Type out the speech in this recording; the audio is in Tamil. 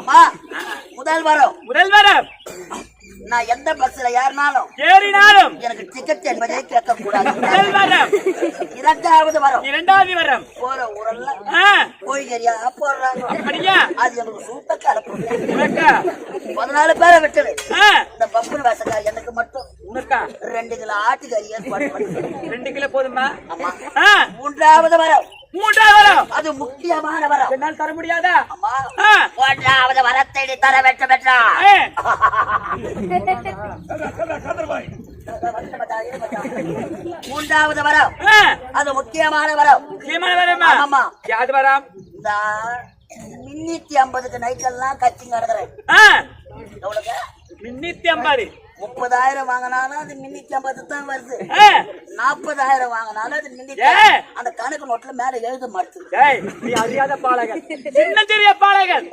அம்மா முதல் வரம் முதல் வரம் நான் எந்த பஸ்ல ஏறினாலும் எனக்கு டிக்கெட் என்பதே கேட்க கூடாது. முதல் வரம். இரண்டாவது வரம் போற ஊரெல்லாம் கோழிகறியா போடுறாங்க. அப்படியா? அது எனக்கு சூப்பர் அனுப்பும். 14 பேரை விட்டுரு. இந்த பப்புன் வாசக்கார் எனக்கு மட்டும் 2 கிலோ ஆட்டுக்கறி ஏற்பாடு பண்ணு. 2 கிலோ போதுமா? ஆமா. மூன்றாவது வரம் அது முக்கியமான வரம். என்னால் தர முடியாதா? அம்மா மூன்றாவது வரத்தை தர வேண்டும் என்றா மூன்றாவது வரம் அது முக்கியமான வரம். ஆமா. யாது வரம்? இந்த 350க்கு நைட்டெல்லாம் கட்சிங்க நடக்கிறேன். எவ்வளவு? 350. 30,000 வாங்கினாலும் அது 350 தான் வருது. 40,000 வாங்கினாலும் அது 350. அந்த கணக்கு நோட்டுல மேல எழுத மாட்டேங்குது. அறியாத பாலகன், சின்ன சிறிய பாலகன்.